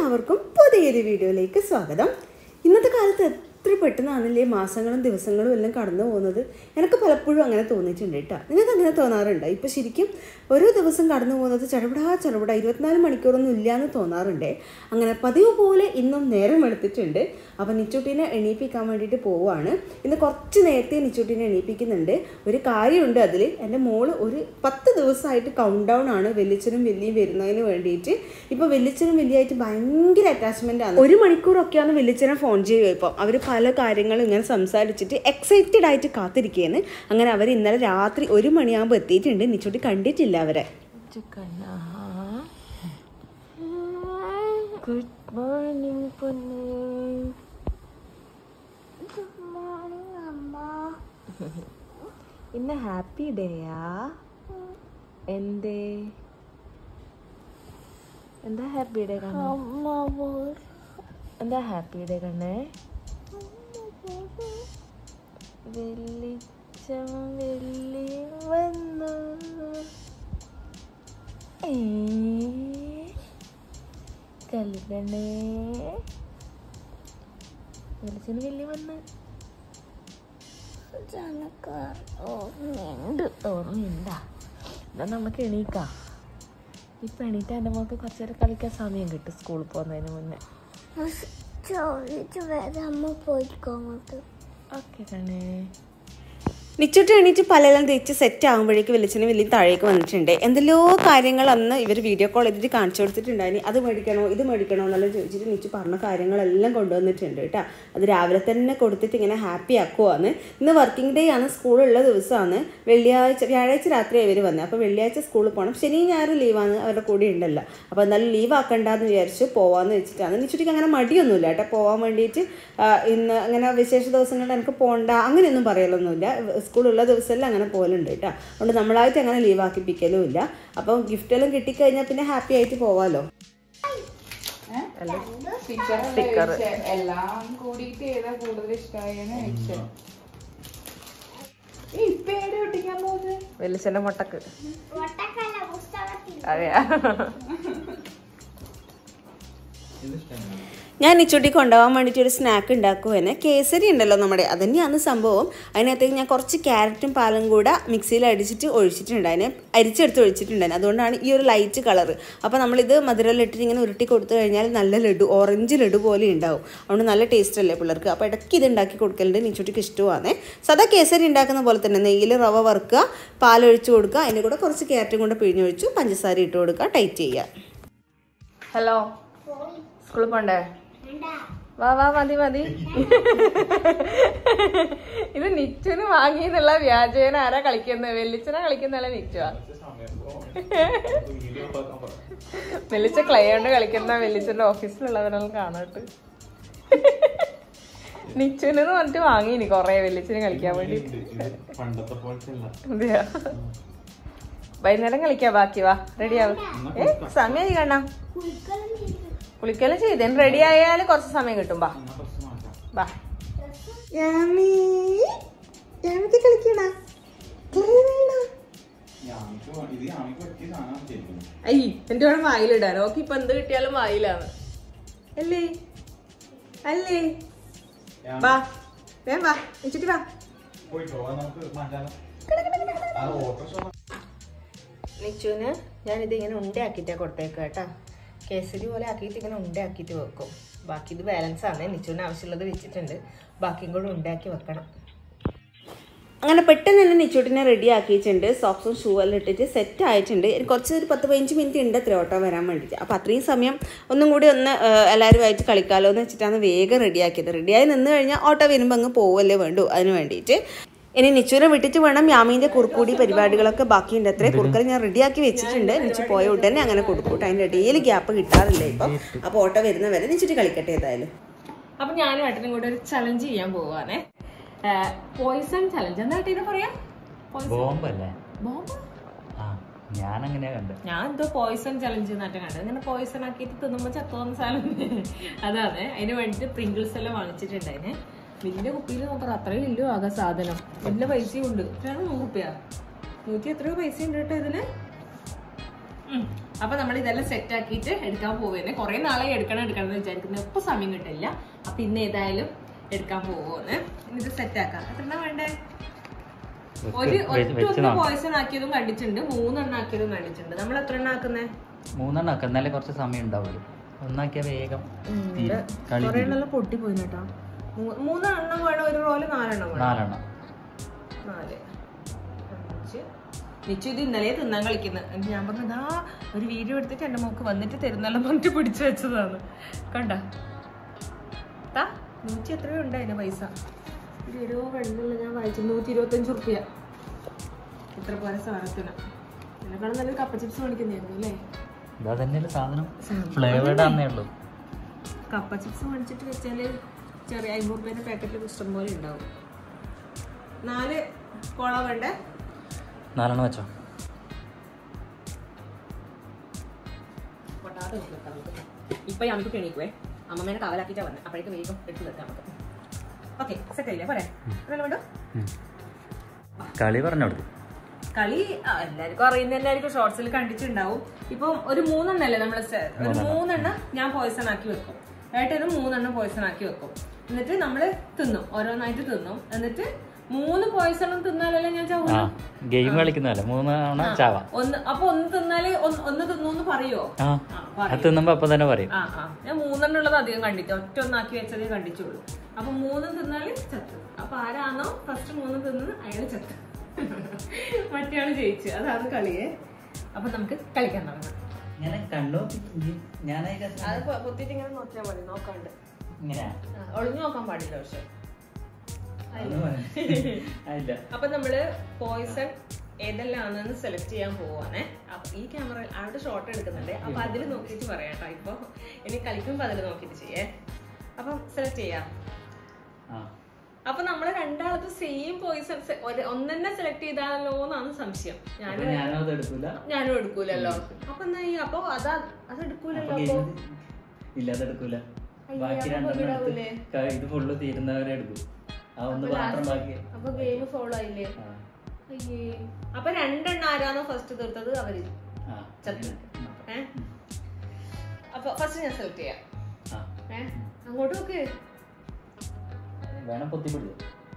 എല്ലാവർക്കും പുതിയൊരു വീഡിയോയിലേക്ക് സ്വാഗതം. ഇന്നത്തെ കാലത്ത് എത്ര പെട്ടെന്നാണല്ലേ മാസങ്ങളും ദിവസങ്ങളും എല്ലാം കടന്നു പോകുന്നത്. എനിക്ക് പലപ്പോഴും അങ്ങനെ തോന്നിയിട്ടുണ്ട് കേട്ടോ. നിങ്ങൾക്ക് അങ്ങനെ തോന്നാറുണ്ട്? ഇപ്പോൾ ശരിക്കും ഓരോ ദിവസം കടന്നു പോകുന്നത് ചടപടാ 24 മണിക്കൂറൊന്നും ഇല്ലയെന്ന് തോന്നാറുണ്ടേ. അങ്ങനെ പതിവ് പോലെ ഇന്നും നേരം എടുത്തിട്ടുണ്ട്. അപ്പോൾ നിച്ചൂട്ടീനെ എണീപ്പിക്കാൻ വേണ്ടിയിട്ട് പോവുകയാണ്. ഇന്ന് കുറച്ച് നേരത്തെ നിച്ചൂട്ടീനെ എണീപ്പിക്കുന്നുണ്ട്. ഒരു കാര്യമുണ്ട് അതിൽ. എൻ്റെ മോള് ഒരു 10 ദിവസമായിട്ട് കൗണ്ട് ഡൗൺ ആണ് വെല്ലിച്ചനും വെല്ലിയും വരുന്നതിന് വേണ്ടിയിട്ട്. ഇപ്പോൾ വെല്ലിച്ചനും വെല്ലിയായിട്ട് ഭയങ്കര അറ്റാച്ച്മെൻ്റ് ആണ്. 1 മണിക്കൂറൊക്കെയാണ് വെല്ലിച്ചനെ ഫോൺ ചെയ്യുക. ഇപ്പം അവർ പല കാര്യങ്ങളും ഇങ്ങനെ സംസാരിച്ചിട്ട് എക്സൈറ്റഡ് ആയിട്ട് കാത്തിരിക്കുകയാണ്. അങ്ങനെ അവർ ഇന്നലെ രാത്രി 1 മണിയാകുമ്പോൾ എത്തിയിട്ടുണ്ട്. നിച്ചൂട്ടി കണ്ടിട്ടില്ല അവരെ. ഗുഡ് മോർണിംഗ് പൊന്നു. ഗുഡ് മോർണിംഗ് അമ്മ. ഇന്ന് ഹാപ്പി ഡേയാ? എന്താ ഹാപ്പി ഡേ കണ്ണേ? എന്താ ഹാപ്പി ഡേ കണ്ണേ? വെള്ളിച്ചം വെള്ളി വന്നു. കൽപ്പനേ വെളിച്ചന് വെള്ളി വന്ന് ഓർമ്മയുണ്ടാ? എന്നാ നമുക്ക് എണീക്കാം. ഇപ്പം എണീറ്റ് എൻ്റെ മോൾക്ക് കുറച്ച് നേരം കളിക്കാൻ സമയം കിട്ടും സ്കൂളിൽ പോകുന്നതിന് മുന്നേ. ഓക്കെ കണ്ണേ. നിച്ചൂട്ടി എണീറ്റ് പലതെല്ലാം തേച്ച് സെറ്റ് ആകുമ്പോഴേക്ക് വെളിച്ചന് വലിയ താഴേക്ക് വന്നിട്ടുണ്ട്. എന്തെല്ലോ കാര്യങ്ങൾ അന്ന് ഇവർ വീഡിയോ കോൾ ചെയ്തിട്ട് കാണിച്ചു കൊടുത്തിട്ടുണ്ടായിരുന്നു. അത് മേടിക്കണോ ഇത് മേടിക്കണോ എന്നെല്ലാം ചോദിച്ചിട്ട് നിച്ചു പറഞ്ഞ കാര്യങ്ങളെല്ലാം കൊണ്ടുവന്നിട്ടുണ്ട് കേട്ടോ. അത് രാവിലെ തന്നെ കൊടുത്തിട്ട് ഇങ്ങനെ ഹാപ്പി ആക്കുവാന്ന്. ഇന്ന് വർക്കിംഗ് ഡേ ആണ്, സ്കൂളുള്ള ദിവസമാണ്. വ്യാഴാഴ്ച രാത്രി ഇവർ വന്നത്. അപ്പോൾ വെള്ളിയാഴ്ച സ്കൂളിൽ പോകണം. ശനി ഞായർ ലീവാണ്, അവരുടെ കൂടെ ഉണ്ടല്ലോ. അപ്പോൾ എന്നാലും ലീവ് ആക്കണ്ടെന്ന് വിചാരിച്ച് പോവാമെന്ന് വെച്ചിട്ടാണ്. നിച്ചുട്ടിക്ക് അങ്ങനെ മടിയൊന്നുമില്ല കേട്ടോ പോകാൻ വേണ്ടിയിട്ട്. ഇന്ന് അങ്ങനെ വിശേഷ ദിവസങ്ങളിൽ എനിക്ക് പോകണ്ട അങ്ങനെയൊന്നും പറയലൊന്നുമില്ല. സ്കൂളുള്ള ദിവസമെല്ലാം അങ്ങനെ പോകലുണ്ട് കേട്ടോ. അതുകൊണ്ട് നമ്മളായിട്ട് അങ്ങനെ ലീവ് ആക്കിപ്പിക്കലും ഇല്ല. അപ്പം ഗിഫ്റ്റെല്ലാം കിട്ടിക്കഴിഞ്ഞാൽ പിന്നെ ഹാപ്പി ആയിട്ട് പോവാമല്ലോ. എല്ലാം കൂടിയിട്ട് ഏതാ കൂടുതൽ ഇഷ്ടമായെന്ന് ചോദിച്ചത്. ഇപ്പൊ ഏടെ ഒട്ടിക്കാൻ പോകുന്നത്? വെളിച്ചന്റെ മുട്ടക്ക്. അതെയാ? ഞാൻ നിച്ചൂട്ടി കൊണ്ടുപോകാൻ വേണ്ടിയിട്ട് ഒരു സ്നാക്ക് ഉണ്ടാക്കുവാന്. കേസരി ഉണ്ടല്ലോ നമ്മുടെ, അതുതന്നെയാണ് സംഭവം. അതിനകത്തേക്ക് ഞാൻ കുറച്ച് ക്യാരറ്റും പാലും കൂടെ മിക്സിയിൽ അടിച്ചിട്ട് ഒഴിച്ചിട്ടുണ്ടായിന്, അരിച്ചെടുത്ത് ഒഴിച്ചിട്ടുണ്ടായിരുന്നു. അതുകൊണ്ടാണ് ഈ ഒരു ലൈറ്റ് കളറ്. അപ്പോൾ നമ്മളിത് മധുരമിട്ടിട്ട് ഇങ്ങനെ ഉരുട്ടി കൊടുത്തു കഴിഞ്ഞാൽ നല്ല ലഡു, ഓറഞ്ച് ലഡു പോലെ ഉണ്ടാവും. അതുകൊണ്ട് നല്ല ടേസ്റ്റ് അല്ലേ പിള്ളേർക്ക്. അപ്പോൾ ഇടയ്ക്ക് ഇത് ഉണ്ടാക്കി കൊടുക്കലുണ്ട്. നിച്ചൂട്ടിക്ക് ഇഷ്ടമാണ്. സദാ കേസരി ഉണ്ടാക്കുന്ന പോലെ തന്നെ നെയ്യിൽ റവ വറുക്കുക, പാലൊഴിച്ച് കൊടുക്കുക, അതിൻ്റെ കൂടെ കുറച്ച് ക്യാരറ്റും കൂടെ പിഴിഞ്ഞൊഴിച്ചു പഞ്ചസാര ഇട്ട് കൊടുക്കുക, ടൈറ്റ് ചെയ്യുക. ഹലോ, സ്കൂളിൽ പോണ്ടേ? വാ വാ, മതി. ഇത് നിച്ചുന് വാങ്ങിയെന്നുള്ള വ്യാജേന ആരാ കളിക്കുന്നത്? വെല്ലിച്ചനാ കളിക്കുന്നല്ല നിച്ചുവാ. വെല്ലിച്ച ക്ലേ കൊണ്ട് കളിക്കുന്ന വെല്ലിച്ചന്റെ ഓഫീസിലുള്ളവരെല്ലാം കാണട്ടെ. നിച്ചുന് പറഞ്ഞിട്ട് വാങ്ങിനി കൊറേ വെല്ലിച്ചന് കളിക്കാൻ വേണ്ടി. അതെയാ? വൈകുന്നേരം കളിക്കാ. ബാക്കി വാ, റെഡിയാവും. സമയം കാണാം. കുളിക്കലും ചെയ്ത് റെഡി ആയാൽ കുറച്ച് സമയം കിട്ടും. ബാ ബാ. എന്റെ കൂടെ വായിലിടാൻ നോക്കി. ഇപ്പൊ എന്ത് കിട്ടിയാലും വായിലാണ് അല്ലേ? അല്ലേ? വാ വേം വാ, വെച്ചിട്ട് വാ. നിച്ചുന് ഞാനിത് ഇങ്ങനെ ഉണ്ടയാക്കിയിട്ടാ കൊടുത്തേക്കാം കേട്ടാ. കേസരി പോലെ ആക്കിയിട്ട് ഇങ്ങനെ ഉണ്ടയാക്കിയിട്ട് വെക്കും. ബാക്കി ഇത് ബാലൻസ് ആണ്. നിച്ചുവിന് ആവശ്യമുള്ളത് വെച്ചിട്ടുണ്ട്. ബാക്കിയും കൂടെ ഉണ്ടാക്കി വെക്കണം. അങ്ങനെ പെട്ടെന്ന് തന്നെ നിച്ചൂട്ടിനെ റെഡി ആക്കിയിട്ടുണ്ട്. സോക്സും ഷൂ എല്ലാം ഇട്ടിട്ട് സെറ്റ് ആയിട്ടുണ്ട്. കുറച്ച് ഒരു 10-15 മിനിറ്റ് ഉണ്ട് അത്ര ഓട്ടോ വരാൻ വേണ്ടിയിട്ട്. അപ്പോൾ അത്രയും സമയം ഒന്നും കൂടി എല്ലാവരുമായിട്ട് കളിക്കാമല്ലോ എന്ന് വെച്ചിട്ടാണ് വേഗം റെഡിയാക്കിയത്. റെഡിയായി നിന്ന് കഴിഞ്ഞാൽ ഓട്ടോ വരുമ്പോൾ അങ്ങ് പോവല്ലേ വേണ്ടു. അതിന് വേണ്ടിയിട്ട് ഇനി നിച്ചുവിനെ വിട്ടിട്ട് വേണം യാമീൻ്റെ കുറുക്കൂടി പരിപാടികളൊക്കെ ബാക്കിയുണ്ട്. അത്രയും കുറുക്കൽ ഞാൻ റെഡിയാക്കി വെച്ചിട്ടുണ്ട്. നിച്ചു പോയ ഉടനെ അങ്ങനെ കൊടുക്കൂട്ടോ. അതിൻ്റെ ഇടയിൽ ഗ്യാപ്പ് കിട്ടാറില്ല ഇപ്പം. അപ്പോൾ ഓട്ടോ വരുന്നവരെ നിച്ചിട്ട് കളിക്കട്ടെ ഏതായാലും. അപ്പം ഞാനും ഏട്ടനും കൂടെ ഒരു ചലഞ്ച് ചെയ്യാൻ പോവാണേ. Poison challenge. എന്താ ഇത് പറയാ? ഞാൻ എന്തോ പോയിസൺ ചലഞ്ച് എന്നായിട്ട് കണ്ടത്. ഇങ്ങനെ പോയിസൺ ആക്കിയിട്ട് തിന്നുമ്പോൾ ചത്തോന്ന സാധനം അതാണ്. അതിന് വേണ്ടിയിട്ട് പ്രിങ്കിൾസ് എല്ലാം വാങ്ങിച്ചിട്ടുണ്ടായിന്. വലിയ കുപ്പിയിൽ നോക്കാം, അത്രയും ഇല്ലോ ആകെ സാധനം. വലിയ പൈസയും ഉണ്ട്. 100 രൂപ. 100 എത്രയോ പൈസ ഉണ്ട് കേട്ടോ ഇതിന്. അപ്പൊ നമ്മൾ ഇതെല്ലാം സെറ്റ് ആക്കിയിട്ട് എടുക്കാൻ പോവുകയാണ്. കുറെ നാളായി എടുക്കണം എന്ന് വിചാരിക്കുന്നത്, എപ്പോ സമയം കിട്ടില്ല. അപ്പൊ ഇന്ന് ഏതായാലും എടുക്കാൻ പോവുകയാണ്. ഇത് സെറ്റ് ആക്കാം. എത്ര വേണ്ടേ? ഒറ്റ പോയിസൺ ആക്കിയതും കണ്ടിട്ടുണ്ട്, 3 എണ്ണം ആക്കിയതും കണ്ടിട്ടുണ്ട്. നമ്മൾ എത്ര എണ്ണം ആക്കുന്നേ? 3 എണ്ണം ആക്കാം, എന്നാലേ കുറച്ച് സമയം ഉണ്ടാവുള്ളൂ. ഒന്നാക്കിയാ വേഗം കുറെ എണ്ണം പൊട്ടി പോയി കേട്ടോ. 3 എണ്ണം വേണം ഒരു റോള്, 4 എണ്ണം വേണം. 4 എണ്ണം 4 5 നിച്ചു ഇത് ഇന്നലെ തിന്നാൻ കളിക്കുന്നത്. ഞാൻ പറഞ്ഞതാ ഒരു വീഡിയോ എടുത്തിട്ട് എന്റെ മോക്ക് വന്നിട്ട് തരുന്നെല്ലാം പറഞ്ഞിട്ട് പിടിച്ചു വെച്ചതാണ്. കണ്ട 100 എത്രയോ ഉണ്ടായിരുന്നു പൈസ. ഒരു വെണ്ണുള്ള ഞാൻ വായിച്ചു 125 റുപ്യ. ഇത്ര പോലെ സാധനത്തിന് എന്നെക്കാളും നല്ലൊരു കപ്പ ചിപ്സ് മേടിക്കുന്നതായിരുന്നു അല്ലേ? ഇതാ തന്നെയല്ലേ സാധനം, ഫ്ലേവേർഡ് ആണേ ഉള്ളൂ. കപ്പ ചിപ്സ് മേടിച്ചിട്ട് വെച്ചാല് ചെറിയ 50 റുപ്യേന്റെ പാക്കറ്റിൽ ഇഷ്ടം പോലെ ഉണ്ടാവും. 4 കോള വേണ്ടേ? 4 എണ്ണം വെച്ചോ. ഇപ്പൊ നമുക്ക് എണീക്കുവേ, അമ്മമ്മേനെ കാവലാക്കിട്ടാ വന്നെ. അപ്പോഴേക്കും വേഗം എടുത്ത് വെക്കാം നമുക്ക്. ഓക്കെ, സെറ്റ് ആയില്ലേ? പോരെ? വേണ്ടോ? കളി പറഞ്ഞു കൊടുത്തു. കളി എല്ലാവർക്കും അറിയുന്ന, എല്ലാവർക്കും ഷോർട്സിൽ കണ്ടിട്ടുണ്ടാവും. ഇപ്പൊ ഒരു 3 എണ്ണല്ലേ നമ്മള്, ഒരു 3 എണ്ണം ഞാൻ പോയിസൺ ആക്കി വെക്കും. ഏട്ടനും 3 എണ്ണം പോയിസൺ ആക്കി വെക്കും. എന്നിട്ട് നമ്മള് തിന്നും, ഓരോന്നായിട്ട് തിന്നും. എന്നിട്ട് 3 പോയിസണും തിന്നാലല്ലേ ഞാൻ ചാവൂ. ഗെയിം കളിക്കുന്നല്ലേ 3 തവണ ചാവാ. അപ്പൊ ഒന്ന് തിന്നാല് ഒന്ന് തിന്നൂന്ന് പറയോ? തിന്നുമ്പോ അപ്പൊ തന്നെ പറയും. ഞാൻ 3 എണ്ണം ഉള്ളത് അധികം കണ്ടിട്ട്, ഒറ്റ ഒന്നാക്കി വെച്ചതേ കണ്ടിച്ചുള്ളൂ. അപ്പൊ 3 തിന്നാല് ചത്ത്. അപ്പൊ ആരാണോ ഫസ്റ്റ് 3 തിന്നത് അയാള് ചത്ത്, മറ്റേയാള് ജയിച്ചു. അതാണ് കളിയെ. അപ്പൊ നമുക്ക് കളിക്കാൻ തുടങ്ങാം. അത് പൊത്തിട്ട് ഇങ്ങനെ നോക്കിയാൽ മതി, നോക്കാണ്ട് ഒളിഞ്ഞു നോക്കാൻ പാടില്ല. പക്ഷെ അപ്പൊ നമ്മള് പോയിസൺ ഏതെല്ലാണെന്ന് സെലക്ട് ചെയ്യാൻ പോവാണേ. അപ്പൊ ഈ ക്യാമറ അവിടെ ഷോട്ട് എടുക്കുന്നുണ്ട്. അപ്പൊ അതിൽ നോക്കിയിട്ട് പറയാട്ടോ. ഇപ്പൊ ഇനി കളിക്കുമ്പോ അതിൽ നോക്കിട്ട് ചെയ്യേ. അപ്പൊ സെലക്ട് ചെയ്യാം. അപ്പൊ നമ്മള് രണ്ടാളത്ത് സെയിം പോയിസൺ ഒന്നെന്നെ സെലക്ട് ചെയ്താലോ എന്നാണ് സംശയം. ഞാനും എടുക്കൂലല്ലോ. അപ്പൊ എന്താ ചെയ്യാ? അപ്പൊ അത് എടുക്കൂലല്ലോ. അപ്പൊ ഗെയിം ഫോളോ ആയില്ലേ? അയ്യേ. അപ്പൊ 2 എണ്ണം ആരാണോ ഫസ്റ്റ് തീർത്തത് അവര് ചത്തു. അപ്പൊ ഫസ്റ്റ് ഞാൻ സെലക്ട് ചെയ്യാം. അങ്ങോട്ട് നോക്ക്.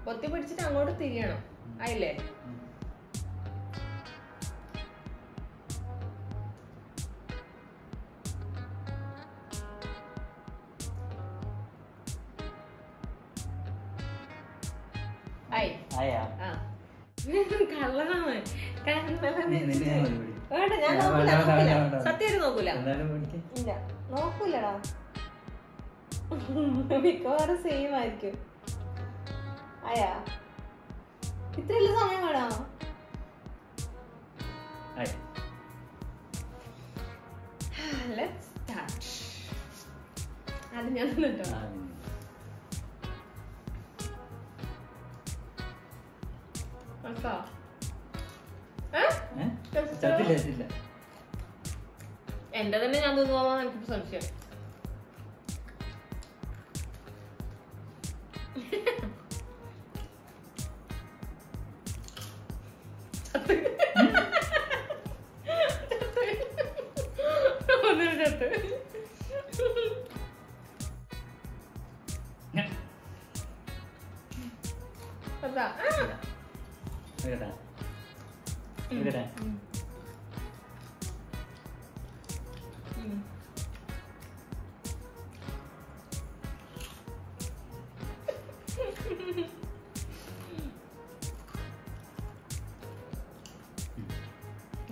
പൊത്തി പിടിച്ചിട്ട് അങ്ങോട്ട് തിരിയണം. ആയില്ലേ? കള്ളനാണ്. വേണ്ട, ഞാൻ നോക്കൂല. സത്യം നോക്കൂല. ഇല്ല, നോക്കൂലടാ. മിക്കവാറും സെയിം ആയിരിക്കും. ആയാ ഇത്രയല്ല സമയം വേണോ? അത് ഞാൻ കേട്ടോ. എന്റെ തന്നെ ഞാൻ തിന്നുപോകാൻ എനിക്ക് സംശയം.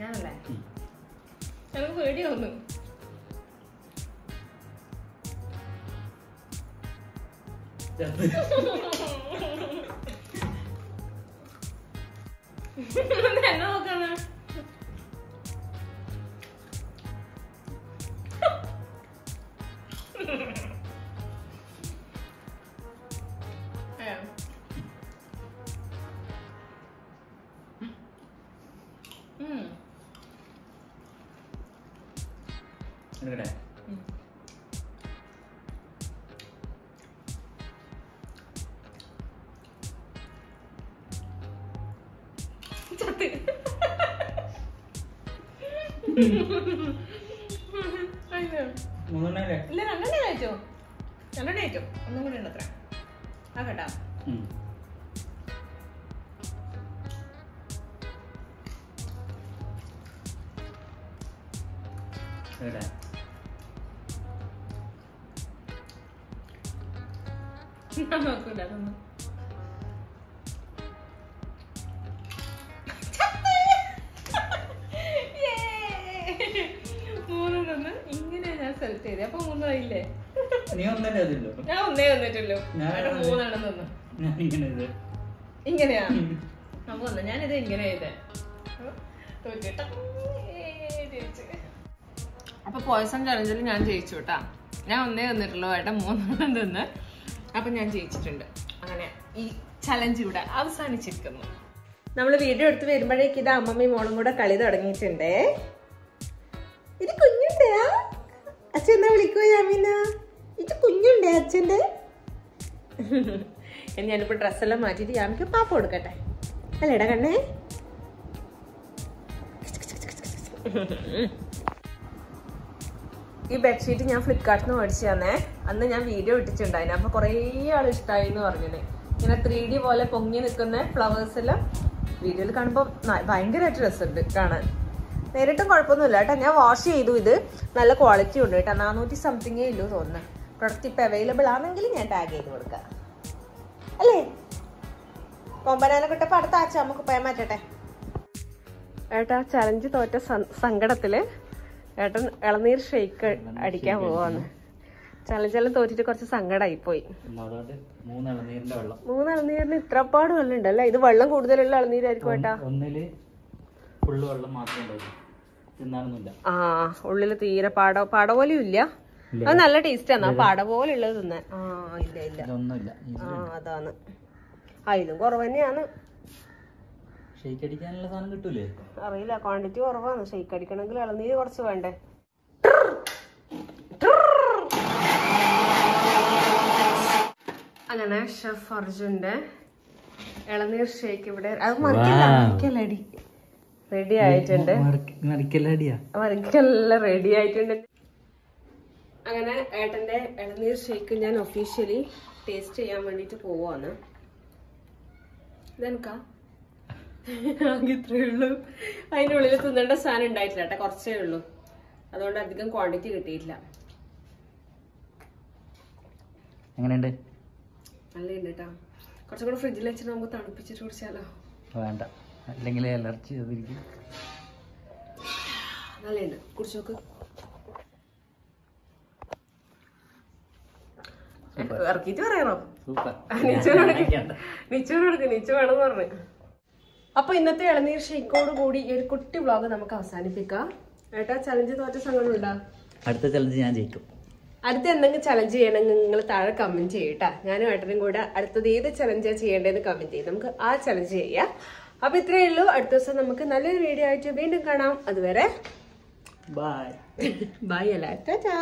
ഞാനല്ലേ? എനിക്ക് പേടിയാവുന്നു. എന്നെ നോക്കാണ്. ഇല്ല, രണ്ടെണ്ണേ കഴിച്ചോ? രണ്ടെണ്ണേ കഴിച്ചോ? ഒന്നും കൂടി ഉണ്ട് അത്ര. ആ കേട്ടാ. നോക്കൂല അതൊന്നും. മൂന്നെണ്ണം ഇങ്ങനെയാ ഞാൻ സെലക്ട് ചെയ്തേ. അപ്പൊ മൂന്നായില്ലേ? ഞാൻ ഒന്നേ വന്നിട്ടുള്ളൂ. മൂന്നെണ്ണം തന്നു. ഇങ്ങനെയാ അപ്പൊ ഒന്ന് ഞാനിത് ഇങ്ങനെ ചെയ്തേ. അപ്പൊ പോയ്സൺ ചലഞ്ചിൽ ഞാൻ ജയിച്ചു കേട്ടാ. ഞാൻ ഒന്നേ വന്നിട്ടുള്ളൂ, ഏട്ടാ മൂന്നെണ്ണം തിന്ന്. അപ്പൊ ഞാൻ ജയിച്ചിട്ടുണ്ട്. അങ്ങനെ ഈ ചലഞ്ച് ഇവിടെ അവസാനിച്ചിരിക്കുന്നു. നമ്മൾ വീഡിയോ എടുത്ത് വരുമ്പോഴേക്ക് ഇത് അമ്മമ്മയും മോളും കൂടെ കളി തുടങ്ങിയിട്ടുണ്ടേ. ഇത് കുഞ്ഞുണ്ടേ? അച്ഛൻ എന്നാ വിളിക്കുവോ യാമീന? ഇത് കുഞ്ഞുണ്ടേ അച്ഛൻ്റെ? ഞാനിപ്പോ ഡ്രസ്സെല്ലാം മാറ്റിട്ട് യാമിക്ക് പാപ്പ കൊടുക്കട്ടെ അല്ലേടാ കണ്ണേ? ഈ ബെഡ്ഷീറ്റ് ഞാൻ ഫ്ലിപ്കാർട്ടിൽ നിന്ന് മേടിച്ചു തന്നേ. അന്ന് ഞാൻ വീഡിയോ ഇട്ടിട്ടുണ്ടായിരുന്നു. അപ്പൊ കുറേ ആൾ ഇഷ്ടമായി എന്ന് പറഞ്ഞത്. ഇങ്ങനെ 3D പോലെ പൊങ്ങി നിൽക്കുന്ന ഫ്ലവേഴ്സ് എല്ലാം വീഡിയോയിൽ കാണുമ്പോൾ ഭയങ്കരമായിട്ട് രസമുണ്ട് കാണാൻ. നേരിട്ടും കുഴപ്പമൊന്നുമില്ല കേട്ടോ. ഞാൻ വാഷ് ചെയ്തു. ഇത് നല്ല ക്വാളിറ്റി ഉണ്ട് കേട്ടോ. 400 സംതിങ്ങേ ഉള്ളൂ തോന്നുന്നു. പ്രൊഡക്റ്റ് ഇപ്പം അവൈലബിൾ ആണെങ്കിൽ ഞാൻ ടാഗ് ചെയ്ത് കൊടുക്കാം അല്ലേ? കൊമ്പനാനെ കിട്ടപ്പോൾ അടുത്ത ആഴ്ച നമുക്ക് പോയാൽ മാറ്റട്ടെ. ഏട്ടാ ചലഞ്ച് തോറ്റ സങ്കടത്തില് ഏട്ടൻ ഇളനീർ ഷെയ്ക്ക് അടിക്കാൻ പോവാന്ന്. ചലഞ്ചെല്ലാം തോറ്റിട്ട് കുറച്ച് സങ്കടമായി പോയി. 3 ഇളനീരിന് ഇത്രപ്പാട് വെള്ളം ഉണ്ടല്ലേ? ഇത് വെള്ളം കൂടുതലുള്ള ഇളനീരായിരിക്കും ഏട്ടാ. ആ ഉള്ളില് തീരെ പാട പോലെയും ഇല്ല. അത് നല്ല ടേസ്റ്റ് ആണ്. പാട പോലെ ഉള്ളത് തിന്നാൻ. ആ ഇല്ല ഇല്ല. ആ അതാണ്. അതിലും കുറവ് തന്നെയാണ്. അറിയില്ല, ക്വാണ്ടിറ്റി കുറവാണ്. ഷെയ്ക്ക് അടിക്കണമെങ്കിൽ ഇളനീര് കുറച്ച് വേണ്ടേ? അങ്ങനെ ഷെഫ് അർജുന്റെ ഇളനീർ ഷേക്ക് ഇവിടെ അത് മറിക്കല്ലടി റെഡി ആയിട്ടുണ്ട്. മറിക്കെല്ലാം റെഡി ആയിട്ടുണ്ട്. അങ്ങനെ ഏട്ടന്റെ ഇളനീർ ഷേക്ക് ഞാൻ ഒഫീഷ്യലി ടേസ്റ്റ് ചെയ്യാൻ വേണ്ടിട്ട് പോവാണ്. ഇതെനിക്കാ ഇത്രയേ ഉള്ളൂ. അതിൻ്റെ ഉള്ളിൽ തിന്നേണ്ട സാധനം ഉണ്ടായിട്ടില്ല കേട്ടോ. കുറച്ചേ ഉള്ളൂ. അതുകൊണ്ട് അധികം ക്വാണ്ടിറ്റി കിട്ടിയിട്ടില്ല. എങ്ങനെയുണ്ട്? നല്ലുണ്ട് കേട്ടോ. കുറച്ചും കൂടെ ഫ്രിഡ്ജിൽ വെച്ചിട്ട് നമുക്ക് തണുപ്പിച്ചിട്ട് കുടിച്ചാലോ? വേണ്ട, അല്ലെങ്കിൽ അലർജി നല്ലുണ്ട്. കുടിച്ചോക്ക്. ഇറക്കിട്ട് പറയണോ? നിച്ചു വേണമെന്ന് പറഞ്ഞു. അപ്പൊ ഇന്നത്തെ ഇളനീർ ഷേക്കോട് കൂടി ഈ ഒരു കുട്ടി വ്ളോഗ് നമുക്ക് അവസാനിപ്പിക്കാം. ഏട്ടാ ചലഞ്ച് തോറ്റ സങ്കടമുണ്ടോ? അടുത്ത ചലഞ്ച് ഞാൻ ജയിക്കും. അടുത്ത എന്തെങ്കിലും ചലഞ്ച് ചെയ്യണമെങ്കിൽ നിങ്ങൾ താഴെ കമന്റ് ചെയ്യട്ടാ. ഞാനും ഏട്ടനും കൂടെ അടുത്തത് ഏത് ചലഞ്ചാ ചെയ്യേണ്ടതെന്ന് കമന്റ് ചെയ്യും. നമുക്ക് ആ ചലഞ്ച് ചെയ്യാം. അപ്പൊ ഇത്രയേ ഉള്ളൂ. അടുത്ത ദിവസം നമുക്ക് നല്ലൊരു വീഡിയോ ആയിട്ട് വീണ്ടും കാണാം. അതുവരെ ബൈ. ബൈ അല്ല, ടാറ്റാ.